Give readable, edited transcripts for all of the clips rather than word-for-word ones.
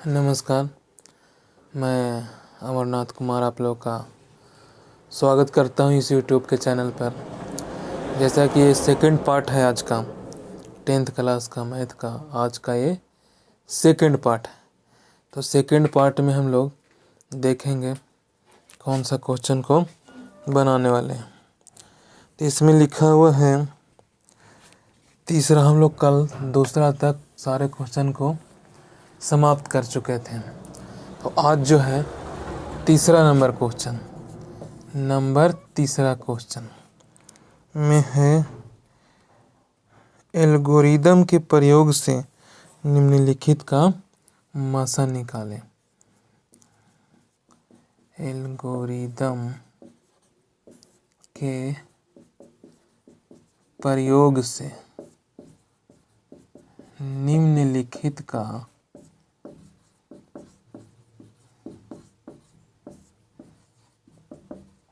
नमस्कार, मैं अमरनाथ कुमार आप लोगों का स्वागत करता हूं इस यूट्यूब के चैनल पर। जैसा कि ये सेकंड पार्ट है आज का 10th क्लास का मैथ का, आज का ये सेकंड पार्ट है। तो सेकंड पार्ट में हम लोग देखेंगे कौन सा क्वेश्चन को बनाने वाले हैं। तो इसमें लिखा हुआ है तीसरा, हम लोग कल दूसरा तक सारे क्वेश्चन को समाप्त कर चुके थे। तो आज जो है तीसरा क्वेश्चन में है एल्गोरिदम के प्रयोग से निम्नलिखित का मासा निकालें। एल्गोरिदम के प्रयोग से निम्नलिखित का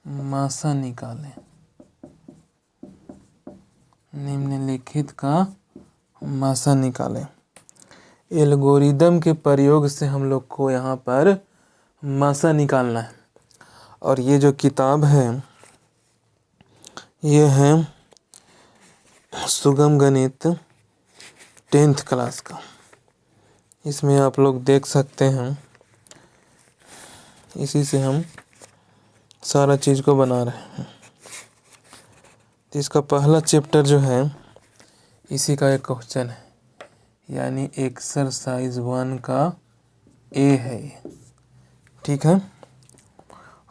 मासा निकालें। निम्नलिखित का मासा निकालें। एल्गोरिदम के प्रयोग से हम लोग को यहाँ पर मासा निकालना है। और ये जो किताब है ये है सुगम गणित 10th क्लास का। इसमें आप लोग देख सकते हैं, इसी से हम सारा चीज़ को बना रहे हैं। तो इसका पहला चैप्टर जो है इसी का एक क्वेश्चन है, यानी एक्सरसाइज 1 का ए है ये, ठीक है।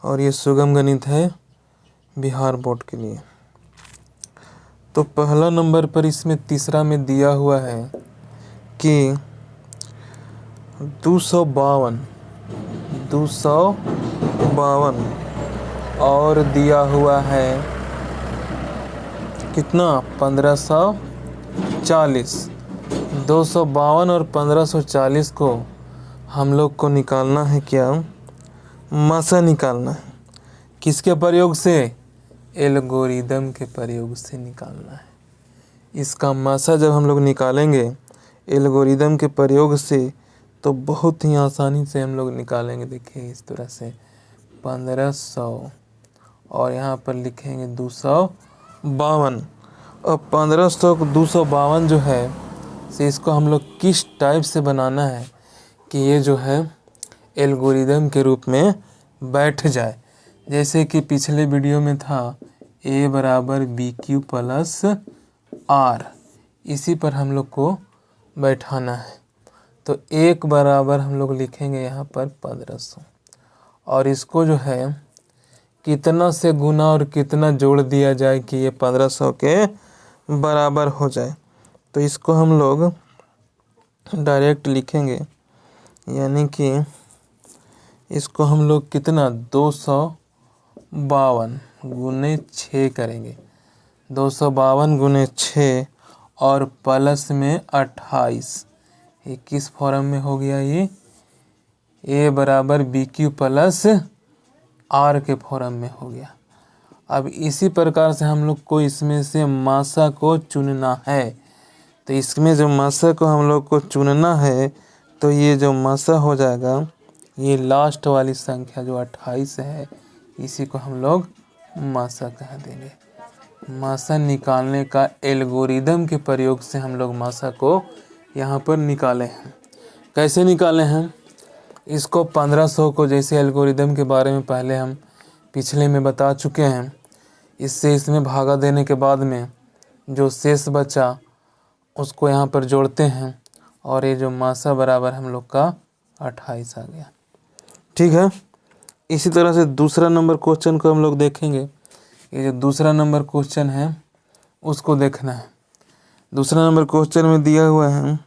और ये सुगम गणित है बिहार बोर्ड के लिए। तो पहला नंबर पर इसमें तीसरा में दिया हुआ है कि 252 और दिया हुआ है कितना 1540। 252 और 1540 को हम लोग को निकालना है, क्या मासा निकालना है। किसके प्रयोग से? एल्गोरिदम के प्रयोग से निकालना है। इसका मासा जब हम लोग निकालेंगे एल्गोरिदम के प्रयोग से तो बहुत ही आसानी से हम लोग निकालेंगे। देखिए इस तरह से 1500 और यहाँ पर लिखेंगे 252। और 1500 को 252 जो है से इसको हम लोग किस टाइप से बनाना है कि ये जो है एल्गोरिदम के रूप में बैठ जाए। जैसे कि पिछले वीडियो में था a बराबर BQ प्लस R, इसी पर हम लोग को बैठाना है। तो एक बराबर हम लोग लिखेंगे यहाँ पर 1500 और इसको जो है कितना से गुना और कितना जोड़ दिया जाए कि ये 1500 के बराबर हो जाए। तो इसको हम लोग डायरेक्ट लिखेंगे, यानी कि इसको हम लोग कितना 252 गुने 6 करेंगे। 252 गुने 6 और प्लस में 28। ये किस फॉर्म में हो गया? ये a बराबर BQ प्लस R के फॉर्म में हो गया। अब इसी प्रकार से हम लोग को इसमें से मासा को चुनना है। तो इसमें जो मासा को हम लोग को चुनना है तो ये जो मासा हो जाएगा, ये लास्ट वाली संख्या जो 28 है, इसी को हम लोग मासा कह देंगे। मासा निकालने का एल्गोरिदम के प्रयोग से हम लोग मासा को यहाँ पर निकाले हैं। कैसे निकाले हैं? इसको 1500 को जैसे एल्गोरिदम के बारे में पहले हम पिछले में बता चुके हैं। इससे इसमें भागा देने के बाद में जो शेष बचा उसको यहाँ पर जोड़ते हैं और ये जो मासा बराबर हम लोग का 28 आ गया, ठीक है। इसी तरह से दूसरा नंबर क्वेश्चन को हम लोग देखेंगे। ये जो दूसरा नंबर क्वेश्चन है उसको देखना है। दूसरा नंबर क्वेश्चन में दिया हुआ है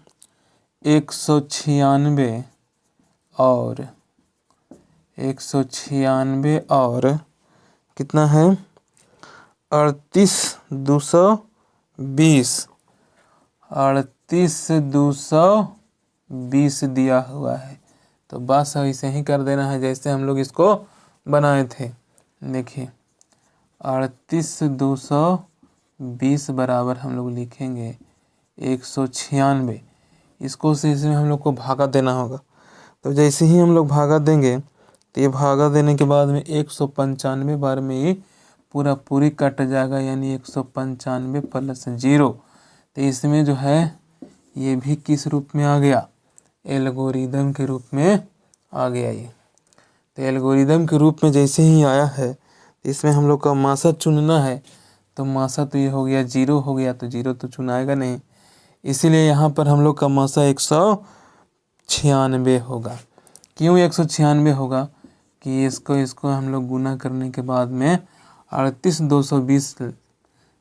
196 और कितना है 38220 दिया हुआ है। तो बस ऐसे ही कर देना है जैसे हम लोग इसको बनाए थे। देखिए 38220 बराबर हम लोग लिखेंगे 196। इसको से इसमें हम लोग को भागा देना होगा। तो जैसे ही हम लोग भागा देंगे तो ये भागा देने के बाद में 195 बार में ये पूरी कट जाएगा, यानी 195 प्लस 0। तो इसमें जो है ये भी किस रूप में आ गया, एल्गोरिदम के रूप में आ गया ये। तो एल्गोरिदम के रूप में जैसे ही आया है तो इसमें हम लोग का मासा चुनना है। तो मासा तो ये हो गया 0 हो गया, तो 0 तो चुनाएगा नहीं, इसीलिए यहाँ पर हम लोग का मासा 196 होगा। क्यों 196 होगा कि इसको हम लोग गुना करने के बाद में 38220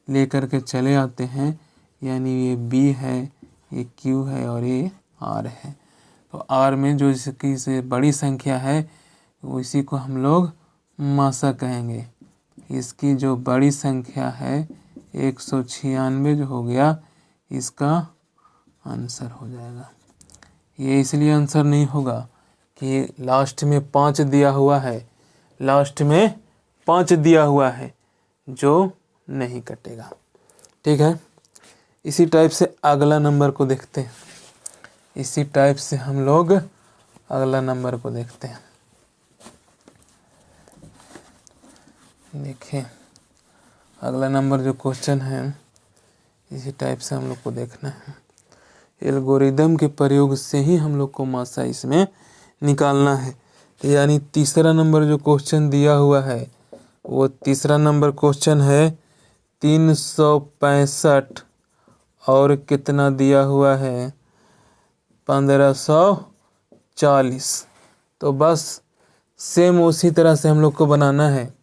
लेकर के चले आते हैं, यानी ये बी है, ये क्यू है और ये आर है। तो आर में जो इसकी से बड़ी संख्या है उसी को हम लोग मासा कहेंगे। इसकी जो बड़ी संख्या है 196 जो हो गया, इसका आंसर हो जाएगा। ये इसलिए आंसर नहीं होगा कि लास्ट में 5 दिया हुआ है, लास्ट में 5 दिया हुआ है जो नहीं कटेगा। ठीक है, इसी टाइप से अगला नंबर को देखते हैं। इसी टाइप से हम लोग अगला नंबर को देखते हैं। देखिए अगला नंबर जो क्वेश्चन है इसी टाइप से हम लोग को देखना है। एल्गोरिदम के प्रयोग से ही हम लोग को मासा इसमें निकालना है। तो यानी तीसरा नंबर जो क्वेश्चन दिया हुआ है वो तीसरा नंबर क्वेश्चन है 365 और कितना दिया हुआ है 1540। तो बस सेम उसी तरह से हम लोग को बनाना है।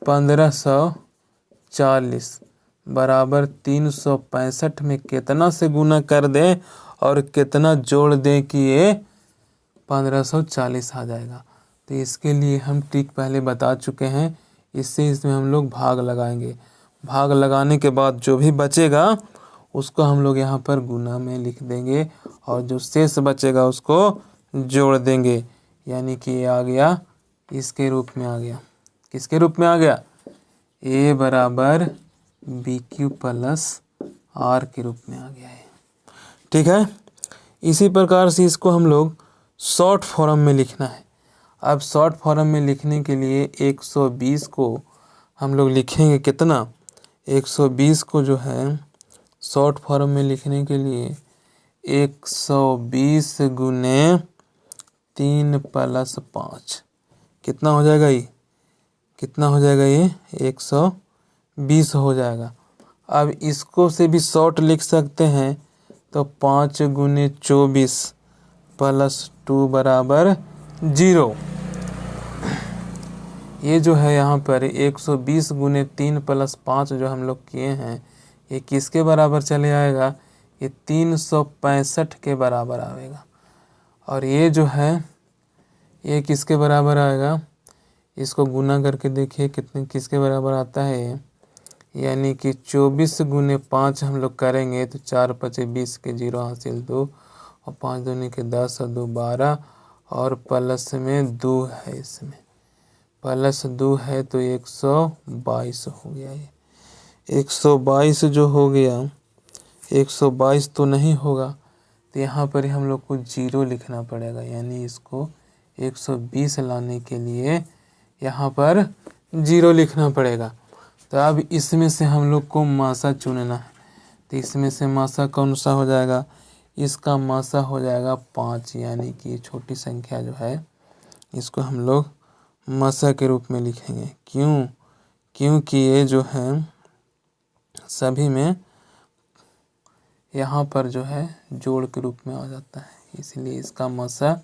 1540 बराबर 365 में कितना से गुना कर दें और कितना जोड़ दें कि ये 1540 आ जाएगा। तो इसके लिए हम ट्रिक पहले बता चुके हैं। इसमें हम लोग भाग लगाएंगे। भाग लगाने के बाद जो भी बचेगा उसको हम लोग यहाँ पर गुना में लिख देंगे और जो शेष बचेगा उसको जोड़ देंगे, यानी कि ये आ गया इसके रूप में आ गया। किसके रूप में आ गया, ए बराबर बी क्यू प्लस आर के रूप में आ गया है। ठीक है, इसी प्रकार से इसको हम लोग शॉर्ट फॉर्म में लिखना है। अब शॉर्ट फॉर्म में लिखने के लिए 120 को हम लोग लिखेंगे कितना, 120 को जो है शॉर्ट फॉर्म में लिखने के लिए 120 गुने 3 प्लस 5 कितना हो जाएगा, ये कितना हो जाएगा, ये 120 हो जाएगा। अब इसको से भी शॉर्ट लिख सकते हैं, तो 5 गुने 24 प्लस 2 बराबर 0। ये जो है यहाँ पर 120 गुने 3 प्लस 5 जो हम लोग किए हैं ये किसके बराबर चले आएगा, ये 365 के बराबर आएगा। और ये जो है ये किसके बराबर आएगा, इसको गुना करके देखिए कितने किसके बराबर आता है ये, यानी कि 24 गुने 5 हम लोग करेंगे तो 4 5 20 के 0 हासिल 2 और 5 दूनी के 10 और 2 12 और प्लस में 2 है, इसमें प्लस 2 है तो 122 हो गया। ये 122 जो हो गया, 122 तो नहीं होगा, तो यहाँ पर हम लोग को 0 लिखना पड़ेगा, यानी इसको 120 लाने के लिए यहाँ पर 0 लिखना पड़ेगा। तो अब इसमें से हम लोग को मासा चुनना है। तो इसमें से मासा कौन सा हो जाएगा, इसका मासा हो जाएगा 5, यानी कि छोटी संख्या जो है इसको हम लोग मासा के रूप में लिखेंगे। क्यों, क्योंकि ये जो है सभी में यहाँ पर जो है जोड़ के रूप में आ जाता है, इसलिए इसका मासा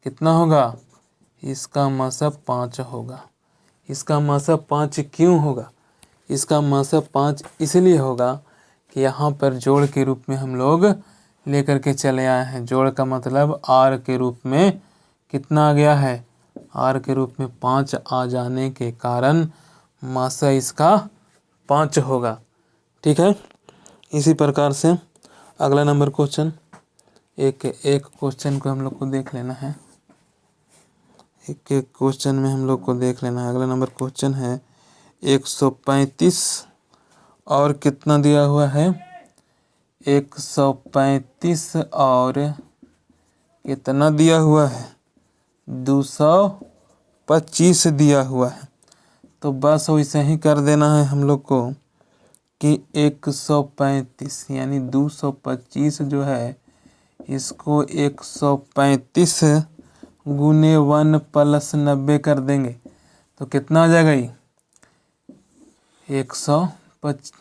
कितना होगा, इसका मासा 5 होगा। इसका मासा 5 क्यों होगा, इसका मासा 5 इसलिए होगा कि यहाँ पर जोड़ के रूप में हम लोग लेकर के चले आए हैं। जोड़ का मतलब आर के रूप में कितना आ गया है, आर के रूप में 5 आ जाने के कारण मासा इसका 5 होगा। ठीक है, इसी प्रकार से अगला नंबर क्वेश्चन, एक क्वेश्चन को हम लोग को देख लेना है। एक क्वेश्चन में हम लोग को देख लेना है। अगला नंबर क्वेश्चन है 135 और कितना दिया हुआ है, 135 और कितना दिया हुआ है, 225 दिया हुआ है। तो बस वैसे ही कर देना है हम लोग को कि 135 यानी 225 जो है इसको 135 गुने 1 प्लस 90 कर देंगे तो कितना आ जाएगा ये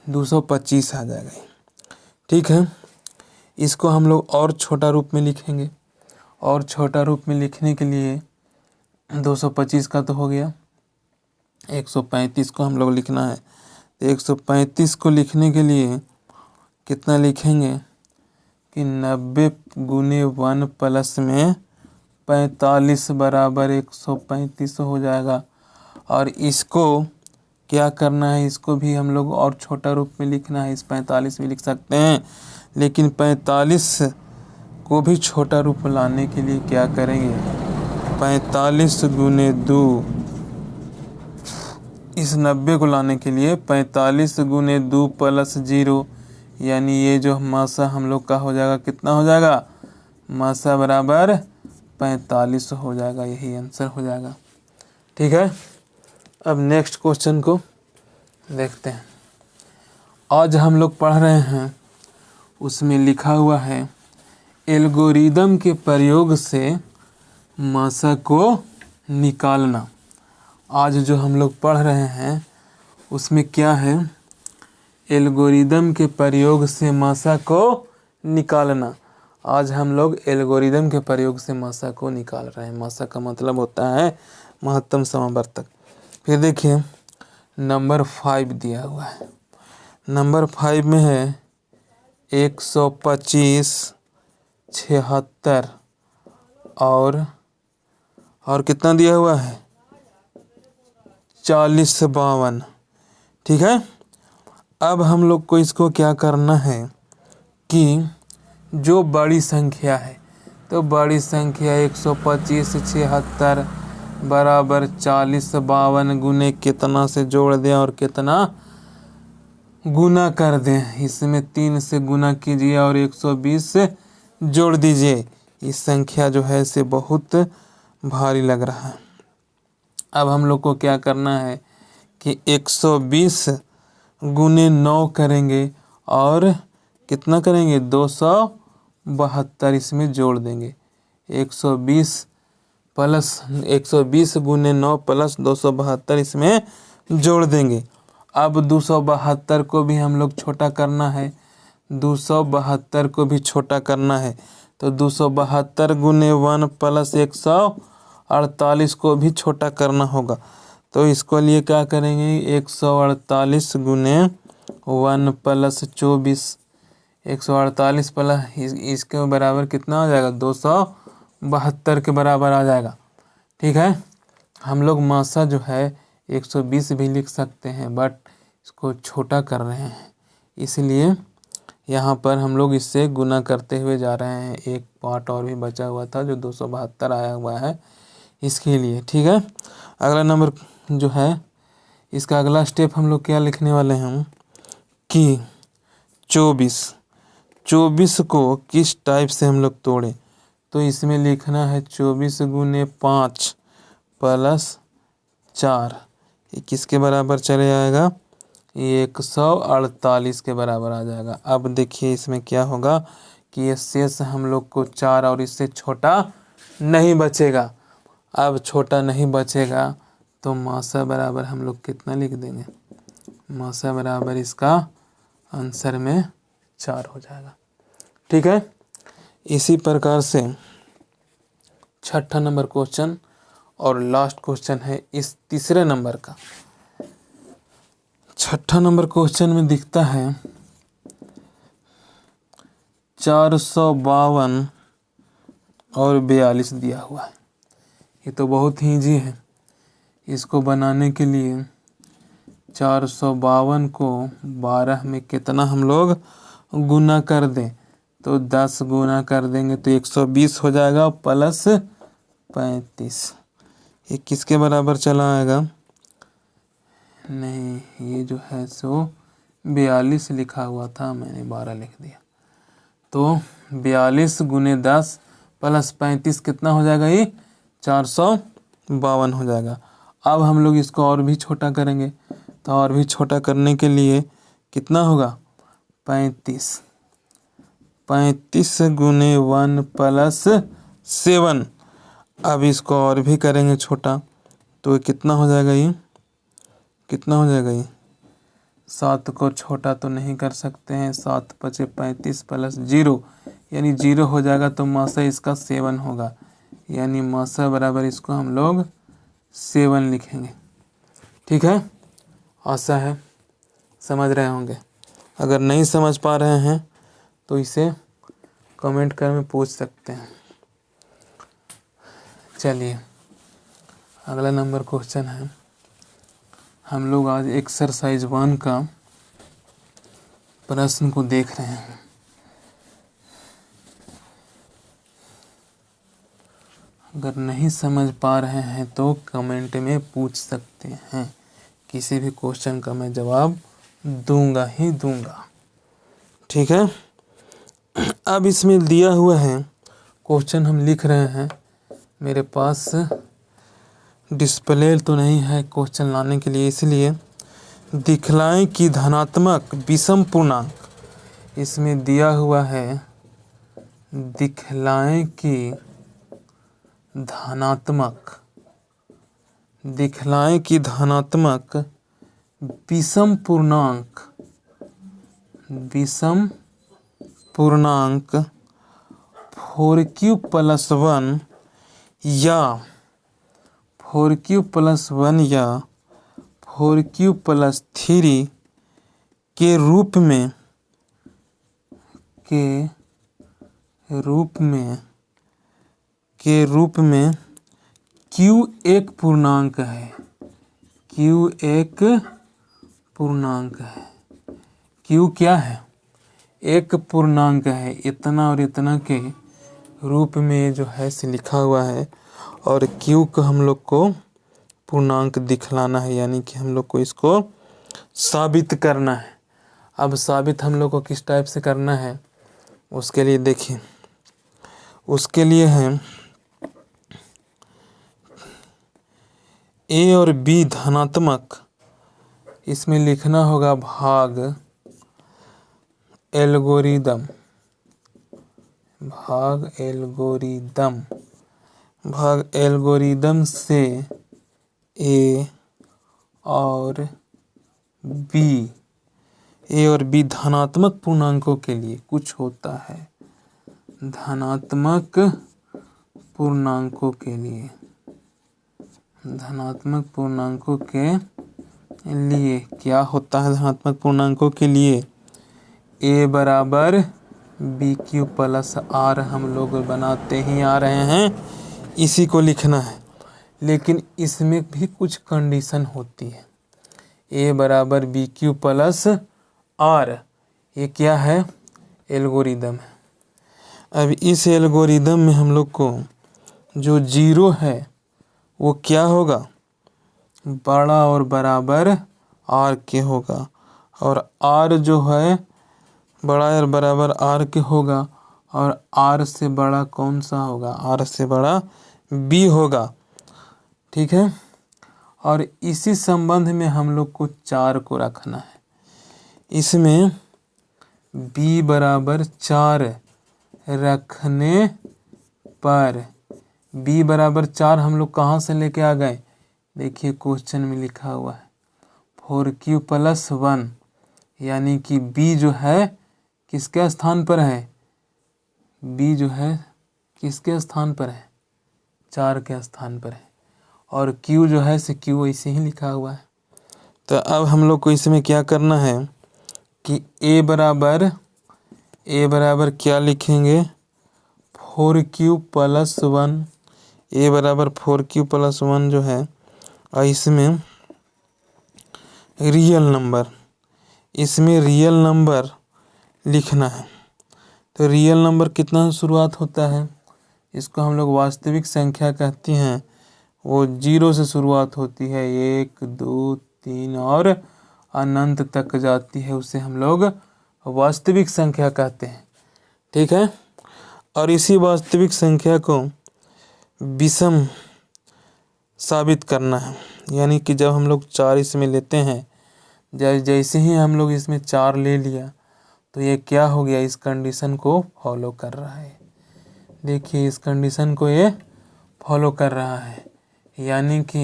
225 आ जाएगा। ठीक है, इसको हम लोग और छोटा रूप में लिखेंगे। और छोटा रूप में लिखने के लिए 225 का तो हो गया, 135 को हम लोग लिखना है। तो 135 को लिखने के लिए कितना लिखेंगे कि 90 गुने 1 प्लस में 45 बराबर 135 हो जाएगा। और इसको क्या करना है, इसको भी हम लोग और छोटा रूप में लिखना है। इस 45 भी लिख सकते हैं, लेकिन 45 को भी छोटा रूप लाने के लिए क्या करेंगे, 45 गुने 2, इस 90 को लाने के लिए 45 गुने 2 प्लस 0, यानी ये जो मासा हम लोग का हो जाएगा, कितना हो जाएगा, मासा बराबर 45 हो जाएगा। यही आंसर हो जाएगा। ठीक है, अब नेक्स्ट क्वेश्चन को देखते हैं। आज हम लोग पढ़ रहे हैं, उसमें लिखा हुआ है एल्गोरिदम के प्रयोग से मासा को निकालना। आज जो हम लोग पढ़ रहे हैं उसमें क्या है, एल्गोरिदम के प्रयोग से मासा को निकालना। आज हम लोग एल्गोरिदम के प्रयोग से मासा को निकाल रहे हैं। मासा का मतलब होता है महत्तम समावर्तक। फिर देखिए नंबर 5 दिया हुआ है। नंबर 5 में है 125, 76 और कितना दिया हुआ है, 40, 52। ठीक है, अब हम लोग को इसको क्या करना है कि जो बड़ी संख्या है, तो बड़ी संख्या 125, 76 बराबर 40, 52 गुने कितना से जोड़ दें और कितना गुना कर दें। इसमें 3 से गुना कीजिए और 120 से जोड़ दीजिए। इस संख्या जो है इसे बहुत भारी लग रहा है। अब हम लोग को क्या करना है कि 120 गुने 9 करेंगे और कितना करेंगे, 272 इसमें जोड़ देंगे। 120 गुने 9 प्लस 272 इसमें जोड़ देंगे। अब 272 को भी हम लोग छोटा करना है, 272 को भी छोटा करना है। तो 272 गुने 1 प्लस 148 को भी छोटा करना होगा। तो इसको लिए क्या करेंगे, 148 गुने 1 प्लस 24, 148 प्लस इसके बराबर कितना आ जाएगा, 272 के बराबर आ जाएगा। ठीक है, हम लोग मासा जो है 120 भी लिख सकते हैं, बट इसको छोटा कर रहे हैं, इसलिए यहाँ पर हम लोग इससे गुना करते हुए जा रहे हैं। एक पार्ट और भी बचा हुआ था जो 272 आया हुआ है, इसके लिए। ठीक है, अगला नंबर जो है, इसका अगला स्टेप हम लोग क्या लिखने वाले हैं कि 24 को किस टाइप से हम लोग तोड़ें। तो इसमें लिखना है 24 गुने 5 प्लस 4, ये किसके बराबर चले आएगा, ये 148 के बराबर आ जाएगा। अब देखिए इसमें क्या होगा कि ये शेष हम लोग को 4 और इससे छोटा नहीं बचेगा। अब छोटा नहीं बचेगा तो मासा बराबर हम लोग कितना लिख देंगे, मासा बराबर इसका आंसर में 4 हो जाएगा। ठीक है, इसी प्रकार से 6ठा नंबर क्वेश्चन और लास्ट क्वेश्चन है इस तीसरे नंबर का। 6ठा नंबर क्वेश्चन में दिखता है 452 और 42 दिया हुआ है। ये तो बहुत ही ईजी है। इसको बनाने के लिए 452 को 12 में कितना हम लोग गुना कर दें, तो 10 गुना कर देंगे तो 120 हो जाएगा प्लस 35। ये किसके बराबर चला आएगा, नहीं ये जो है सो 42 लिखा हुआ था, मैंने 12 लिख दिया। तो 42 गुने 10 प्लस 35 कितना हो जाएगा, ये 452 हो जाएगा। अब हम लोग इसको और भी छोटा करेंगे, तो और भी छोटा करने के लिए कितना होगा, 35 गुने 1 प्लस 7। अब इसको और भी करेंगे छोटा, तो ये कितना हो जाएगा, ये कितना हो जाएगा, ये 7 को छोटा तो नहीं कर सकते हैं, 7 पचे 35 प्लस 0 यानी 0 हो जाएगा, तो मासा इसका 7 होगा, यानी मासा बराबर इसको हम लोग 7 लिखेंगे। ठीक है, आशा है समझ रहे होंगे। अगर नहीं समझ पा रहे हैं तो इसे कमेंट कर में पूछ सकते हैं। चलिए अगला नंबर क्वेश्चन है, हम लोग आज एक्सरसाइज 1 का प्रश्न को देख रहे हैं। अगर नहीं समझ पा रहे हैं तो कमेंट में पूछ सकते हैं, किसी भी क्वेश्चन का मैं जवाब दूंगा ही दूंगा। ठीक है, अब इसमें दिया हुआ है क्वेश्चन, हम लिख रहे हैं। मेरे पास डिस्प्ले तो नहीं है क्वेश्चन लाने के लिए, इसलिए दिखलाएं कि धनात्मक विषम पूर्णांक, इसमें दिया हुआ है दिखलाएं कि धनात्मक विषम पूर्णांक 4q + 1 या 4q + 1 या 4q + 3 के रूप में q एक पूर्णांक है, q क्या है, एक पूर्णांक है, इतना और इतना के रूप में जो है से लिखा हुआ है, और q को हम लोग को पूर्णांक दिखलाना है, यानी कि हम लोग को इसको साबित करना है। अब साबित हम लोग को किस टाइप से करना है, उसके लिए देखिए, उसके लिए है a और b धनात्मक, इसमें लिखना होगा भाग एल्गोरिदम से a और b धनात्मक पूर्णांकों के लिए कुछ होता है, धनात्मक पूर्णांकों के लिए क्या होता है, धनात्मक पूर्णांकों के लिए a बराबर BQ + R हम लोग बनाते ही आ रहे हैं, इसी को लिखना है। लेकिन इसमें भी कुछ कंडीशन होती है, a बराबर BQ + R, ये क्या है, एल्गोरिदम है। अब इस एल्गोरिदम में हम लोग को जो 0 है वो क्या होगा, बड़ा और बराबर R के होगा, और R जो है बड़ा और बराबर R के होगा, और R से बड़ा कौन सा होगा, R से बड़ा B होगा। ठीक है, और इसी संबंध में हम लोग को 4 को रखना है, इसमें B बराबर 4 रखने पर, B बराबर 4 हम लोग कहाँ से लेके आ गए, देखिए क्वेश्चन में लिखा हुआ है 4q + 1, यानी कि B जो है किसके स्थान पर है, B जो है किसके स्थान पर है, 4 के स्थान पर है, और Q जो है से Q ऐसे ही लिखा हुआ है। तो अब हम लोग को इसमें क्या करना है कि A बराबर क्या लिखेंगे, 4q + 1, A बराबर 4q + 1 जो है, और इसमें रियल नंबर लिखना है। तो रियल नंबर कितना शुरुआत होता है, इसको हम लोग वास्तविक संख्या कहते हैं, वो 0 से शुरुआत होती है, 1 2 3 और अनंत तक जाती है, उसे हम लोग वास्तविक संख्या कहते हैं। ठीक है, और इसी वास्तविक संख्या को विषम साबित करना है। यानी कि जब हम लोग 4 इसमें लेते हैं, जैसे ही हम लोग इसमें 4 ले लिया तो ये क्या हो गया, इस कंडीशन को फॉलो कर रहा है। देखिए इस कंडीशन को ये फॉलो कर रहा है, यानी कि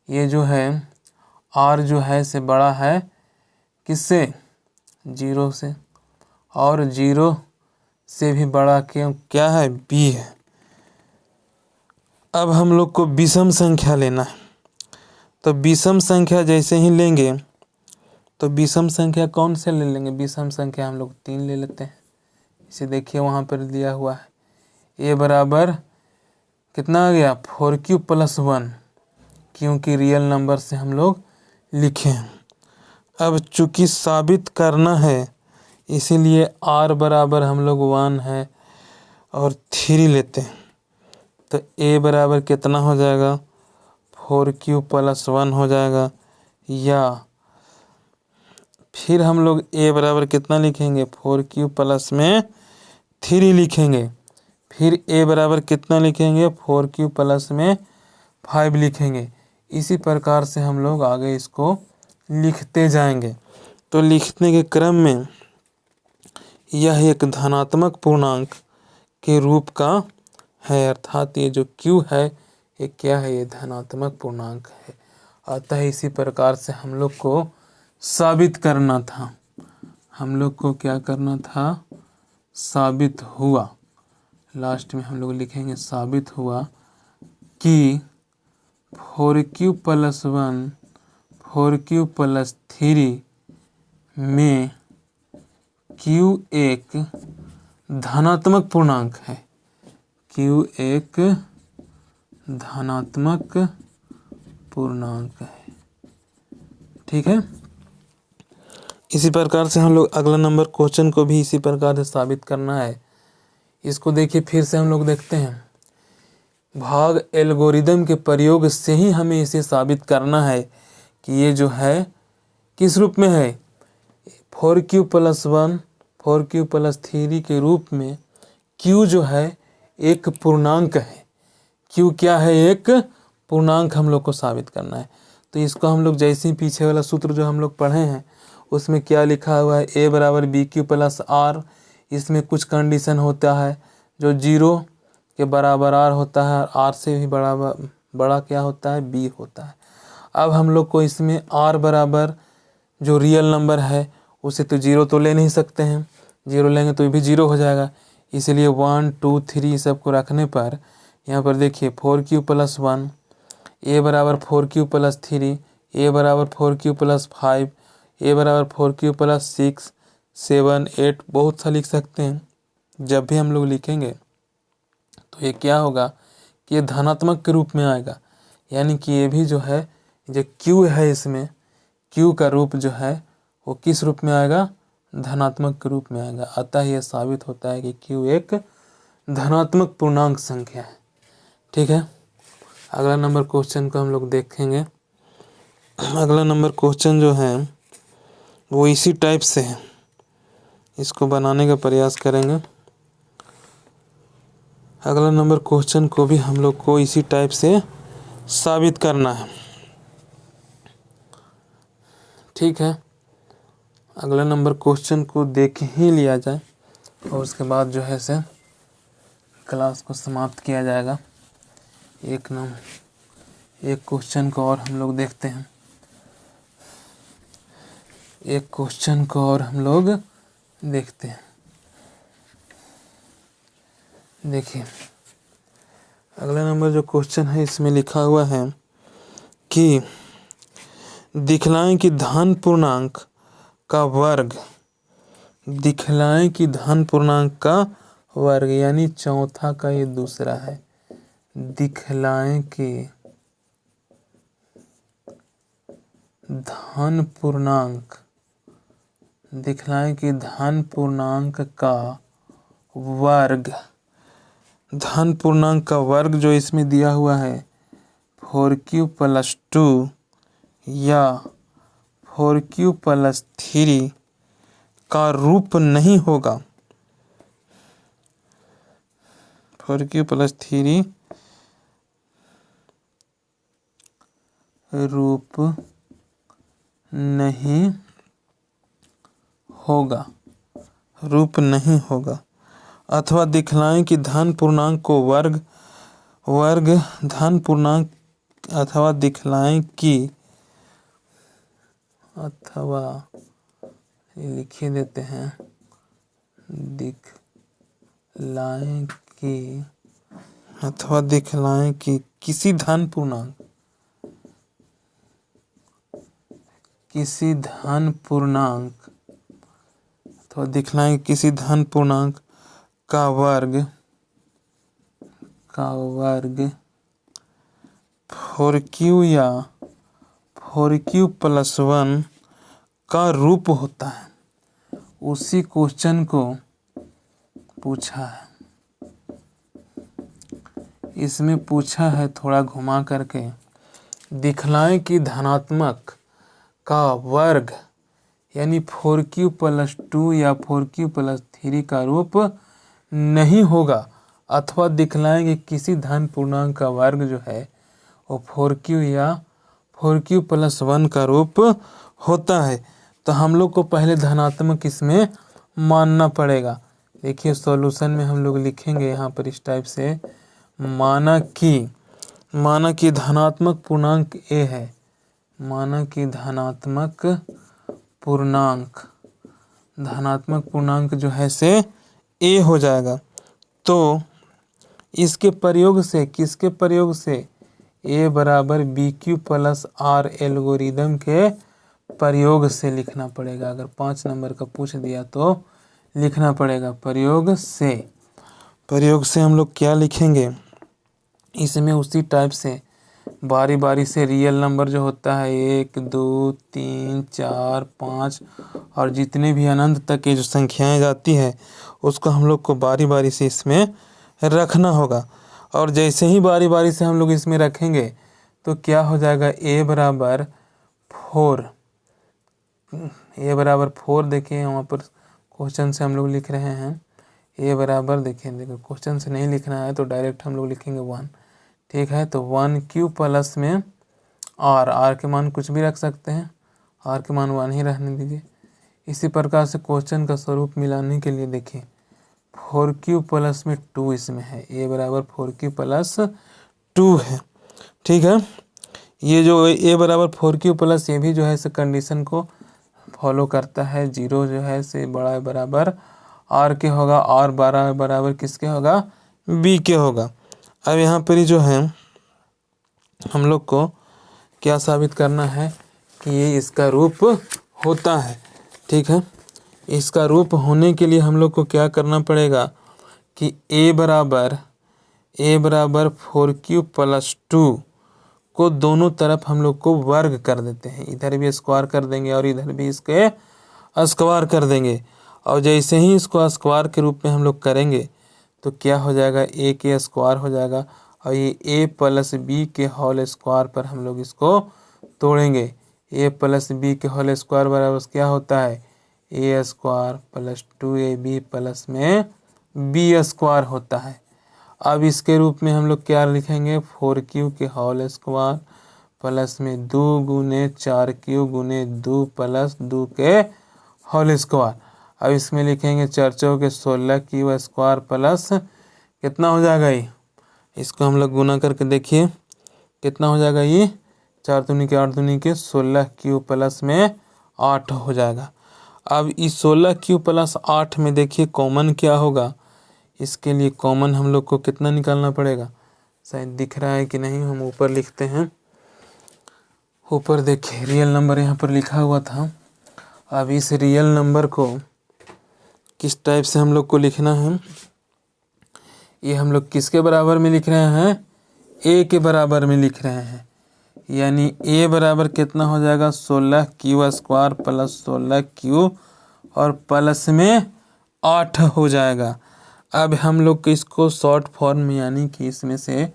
ये जो है r जो है से बड़ा है किससे, 0 से, और 0 से भी बड़ा क्या है, b है। अब हम लोग को विषम संख्या लेना है, तो विषम संख्या जैसे ही लेंगे तो विषम संख्या कौन से ले लेंगे, विषम संख्या हम लोग 3 ले लेते हैं। इसे देखिए वहाँ पर दिया हुआ है, a बराबर कितना आ गया, 4 + 1, क्योंकि रियल नंबर से हम लोग लिखे हैं। अब चूँकि साबित करना है इसीलिए r बराबर हम लोग 1 है और 3 लेते हैं, तो a बराबर कितना हो जाएगा, 4 + 1 हो जाएगा। या फिर हम लोग a बराबर कितना लिखेंगे, 4 प्लस में 3 लिखेंगे। फिर a बराबर कितना लिखेंगे, 4 प्लस में 5 लिखेंगे। इसी प्रकार से हम लोग आगे इसको लिखते जाएंगे। तो लिखने के क्रम में यह एक धनात्मक पूर्णांक के रूप का है, अर्थात ये जो q है ये क्या है, ये धनात्मक पूर्णांक है। अतः इसी प्रकार से हम लोग को साबित करना था, हम लोग को क्या करना था, साबित हुआ। लास्ट में हम लोग लिखेंगे साबित हुआ कि 4 + 1 4 + 3 में q एक धनात्मक पूर्णांक है, q एक धनात्मक पूर्णांक है। ठीक है, इसी प्रकार से हम लोग अगला नंबर क्वेश्चन को भी इसी प्रकार से साबित करना है। इसको देखिए फिर से हम लोग देखते हैं, भाग एल्गोरिदम के प्रयोग से ही हमें इसे साबित करना है कि ये जो है किस रूप में है, 4 + 1 4 + 3 के रूप में q जो है एक पूर्णांक है। q क्या है, एक पूर्णांक हम लोग को साबित करना है। तो इसको हम लोग जैसे ही पीछे वाला सूत्र जो हम लोग पढ़े हैं उसमें क्या लिखा हुआ है, a बराबर bq + r। इसमें कुछ कंडीशन होता है जो 0 के बराबर r होता है, r से भी बड़ा क्या होता है, b होता है। अब हम लोग को इसमें r बराबर जो रियल नंबर है उसे तो 0 तो ले नहीं सकते हैं, 0 लेंगे तो भी 0 हो जाएगा। इसलिए 1 2 3 सबको रखने पर यहाँ पर देखिए 4 + 1, a बराबर 4 + 3, a बराबर 4 + 5, a बराबर 4 + 6 7 8 बहुत सा लिख सकते हैं। जब भी हम लोग लिखेंगे तो ये क्या होगा कि ये धनात्मक के रूप में आएगा, यानी कि ये भी जो है जो q है इसमें q का रूप जो है वो किस रूप में आएगा, धनात्मक के रूप में आएगा। अतः यह साबित होता है कि q एक धनात्मक पूर्णांक संख्या है। ठीक है, अगला नंबर क्वेश्चन को हम लोग देखेंगे। अगला नंबर क्वेश्चन जो है वो इसी टाइप से है, इसको बनाने का प्रयास करेंगे। अगला नंबर क्वेश्चन को भी हम लोग को इसी टाइप से साबित करना है। ठीक है, अगला नंबर क्वेश्चन को देख ही लिया जाए और उसके बाद जो है से क्लास को समाप्त किया जाएगा। एक क्वेश्चन को और हम लोग देखते हैं, एक क्वेश्चन को और हम लोग देखते हैं। देखिए अगला नंबर जो क्वेश्चन है इसमें लिखा हुआ है कि दिखलाएं कि धन पूर्णांक का वर्ग, दिखलाएं कि धन पूर्णांक का वर्ग यानी चौथा का ये दूसरा है, दिखलाएं कि धन पूर्णांक, दिखलाएं कि धन पूर्णांक का वर्ग, धन पूर्णांक का वर्ग जो इसमें दिया हुआ है 4q + 2 या 4q + 3 का रूप नहीं होगा, 4 क्यू प्लस 3 रूप नहीं होगा अथवा दिखलाएं कि धन पूर्णांक को वर्ग धन पूर्णांक अथवा दिखलाएं कि अथवा लिखे देते हैं दिखलाएं कि किसी धन पूर्णांक अथवा दिखलाएं कि किसी धन पूर्णांक का वर्ग 4q या 4q प्लस 1 का रूप होता है। उसी क्वेश्चन को पूछा है, इसमें पूछा है थोड़ा घुमा करके, दिखलाएं कि धनात्मक का वर्ग यानी 4q प्लस 2 या 4q प्लस 3 का रूप नहीं होगा अथवा दिखलाएं कि किसी धन पूर्णांक का वर्ग जो है वो 4q या 4q प्लस 1 का रूप होता है। तो हम लोग को पहले धनात्मक इसमें मानना पड़ेगा। देखिए सॉल्यूशन में हम लोग लिखेंगे यहाँ पर इस टाइप से, माना कि धनात्मक पूर्णांक a है, माना कि धनात्मक पूर्णांक जो है से a हो जाएगा। तो इसके प्रयोग से, किसके प्रयोग से, a बराबर BQ प्लस R एल्गोरिदम के प्रयोग से लिखना पड़ेगा। अगर 5 नंबर का पूछ दिया तो लिखना पड़ेगा प्रयोग से हम लोग क्या लिखेंगे, इसमें उसी टाइप से बारी बारी से रियल नंबर जो होता है 1 2 3 4 5 और जितने भी अनंत तक की जो संख्याएं जाती है उसको हम लोग को बारी बारी से इसमें रखना होगा। और जैसे ही बारी बारी से हम लोग इसमें रखेंगे तो क्या हो जाएगा, a बराबर 4 देखिए वहाँ पर क्वेश्चन से हम लोग लिख रहे हैं a बराबर, देखिए क्वेश्चन से नहीं लिखना है तो डायरेक्ट हम लोग लिखेंगे 1, ठीक है। तो 1q प्लस में r के मान कुछ भी रख सकते हैं, r के मान 1 ही रहने दीजिए। इसी प्रकार से क्वेश्चन का स्वरूप मिलाने के लिए देखिए 4q प्लस में 2 इसमें है, a बराबर 4q प्लस 2 है, ठीक है। ये जो a बराबर 4q प्लस ये भी जो है इस कंडीशन को फॉलो करता है, 0 जो है से बड़ा है बराबर r के होगा, r बराबर किसके होगा, b के होगा। अब यहाँ पर जो है हम लोग को क्या साबित करना है कि ये इसका रूप होता है, ठीक है। इसका रूप होने के लिए हम लोग को क्या करना पड़ेगा कि a बराबर 4q प्लस 2 को दोनों तरफ हम लोग को वर्ग कर देते हैं, इधर भी स्क्वायर कर देंगे और इधर भी इसके स्क्वायर कर देंगे। और जैसे ही इसको स्क्वायर के रूप में हम लोग करेंगे तो क्या हो जाएगा, a के स्क्वायर हो जाएगा और ये a प्लस बी के होल स्क्वायर पर हम लोग इसको तोड़ेंगे। a प्लस बी के होल स्क्वायर बराबर क्या होता है, a square plus 2ab plus में b स्क्वायर होता है। अब इसके रूप में हम लोग क्या लिखेंगे, 4q के होल स्क्वायर प्लस में 2 गुने 4q गुने 2 प्लस 2 के होल स्क्वायर। अब इसमें लिखेंगे 4 चौके 16q स्क्वायर प्लस कितना हो जाएगा, ये इसको हम लोग गुना करके देखिए कितना हो जाएगा, ये 4 दूनी के 8 दूनी के 16q प्लस में 8 हो जाएगा। अब इस 16q प्लस 8 में देखिए कॉमन क्या होगा, इसके लिए कॉमन हम लोग को कितना निकालना पड़ेगा, शायद दिख रहा है कि नहीं, हम ऊपर लिखते हैं। ऊपर देखिए रियल नंबर यहाँ पर लिखा हुआ था। अब इस रियल नंबर को किस टाइप से हम लोग को लिखना है, ये हम लोग किसके बराबर में लिख रहे हैं, a के बराबर में लिख रहे हैं। यानी a बराबर कितना हो जाएगा, 16q स्क्वायर प्लस 16q और प्लस में 8 हो जाएगा। अब हम लोग इसको शॉर्ट फॉर्म में यानी कि इसमें से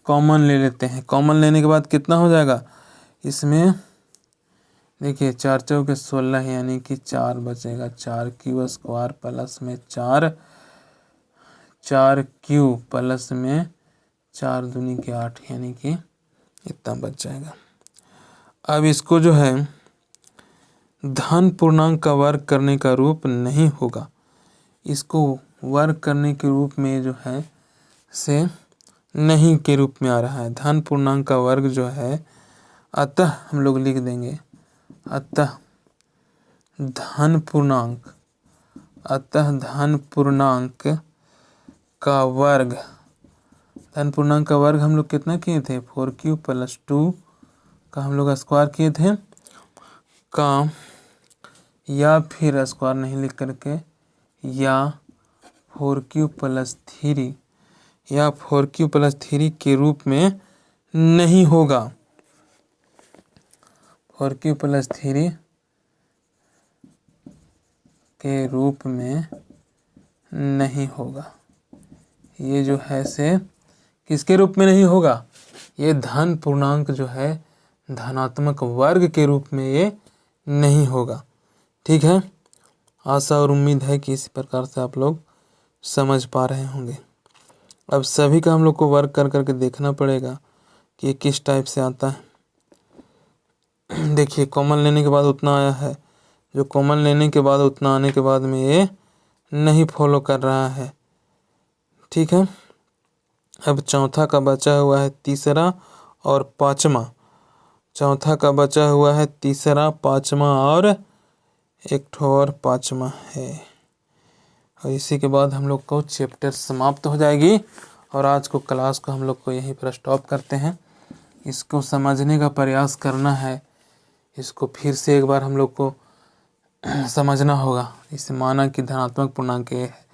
कॉमन ले लेते हैं। कॉमन लेने के बाद कितना हो जाएगा, इसमें देखिए 4 चौके 16 यानी कि 4 बचेगा, 4q स्क्वायर प्लस में 4 4Q प्लस में 4 दूनी के 8 यानी कि इतना बच जाएगा। अब इसको जो है धन पूर्णांक का वर्ग करने का रूप नहीं होगा, इसको वर्ग करने के रूप में जो है से नहीं के रूप में आ रहा है। धन पूर्णांक का वर्ग जो है, अतः हम लोग लिख देंगे अतः धन पूर्णांक का वर्ग, धन पूर्णांक का वर्ग हम लोग कितना किए थे 4Q प्लस 2 का हम लोग स्क्वायर किए थे का, या फिर स्क्वायर नहीं लिख करके या 4Q प्लस 3 या 4Q प्लस 3 के रूप में नहीं होगा। 4Q प्लस 3 के रूप में नहीं होगा। ये जो है से किसके रूप में नहीं होगा, ये धन पूर्णांक जो है धनात्मक वर्ग के रूप में ये नहीं होगा। ठीक है, आशा और उम्मीद है कि इसी प्रकार से आप लोग समझ पा रहे होंगे। अब सभी का हम लोग को वर्क कर करके देखना पड़ेगा कि ये किस टाइप से आता है। देखिए कॉमन लेने के बाद उतना आया है, जो कॉमन लेने के बाद उतना आने के बाद में ये नहीं फॉलो कर रहा है। ठीक है, अब चौथा का बचा हुआ है तीसरा और पाँचवा, चौथा का बचा हुआ है तीसरा, पाँचवा और एक ठो और पाँचवा है। और इसी के बाद हम लोग को चैप्टर समाप्त हो जाएगी और आज को क्लास को हम लोग को यहीं पर स्टॉप करते हैं। इसको समझने का प्रयास करना है, इसको फिर से एक बार हम लोग को समझना होगा। इसे माना कि धनात्मक पूर्णांक ए है,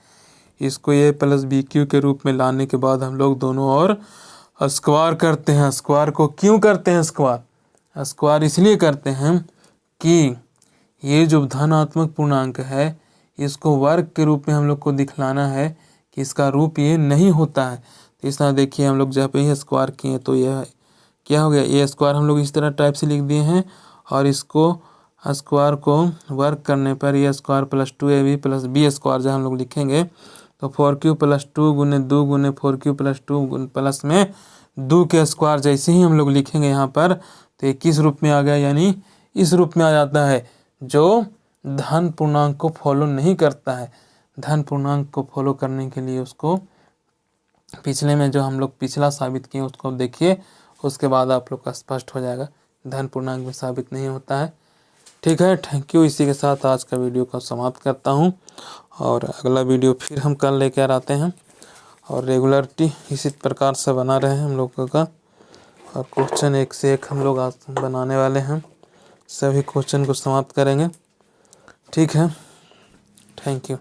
इसको a प्लस बी क्यू के रूप में लाने के बाद हम लोग दोनों और स्क्वायर करते हैं। स्क्वायर को क्यों करते हैं स्क्वायर? स्क्वायर इसलिए करते हैं कि ये जो धनात्मक पूर्णांक है इसको वर्ग के रूप में हम लोग को दिखलाना है कि इसका रूप ये नहीं होता है। तो इस तरह देखिए हम लोग जब ये स्क्वायर किए तो यह क्या हो गया, ए स्क्वायर हम लोग इस तरह टाइप से लिख दिए हैं और इसको स्क्वायर को वर्ग करने पर A square plus 2ab plus B square जब हम लोग लिखेंगे तो 4Q प्लस 2 गुने 2 गुने 4Q प्लस 2 प्लस में 2 के स्क्वायर जैसे ही हम लोग लिखेंगे यहाँ पर तो ये किस रूप में आ गया, यानी इस रूप में आ जाता है जो धन पूर्णांक को फॉलो नहीं करता है। धन पूर्णांक को फॉलो करने के लिए उसको पिछले में जो हम लोग पिछला साबित किए उसको देखिए, उसके बाद आप लोग का स्पष्ट हो जाएगा। धन पूर्णांक में साबित नहीं होता है। ठीक है, थैंक यू। इसी के साथ आज का वीडियो को समाप्त करता हूँ और अगला वीडियो फिर हम कल लेकर आते हैं और रेगुलरिटी इसी प्रकार से बना रहे हैं हम लोगों का। और क्वेश्चन एक से एक हम लोग आज बनाने वाले हैं, सभी क्वेश्चन को समाप्त करेंगे। ठीक है, थैंक यू।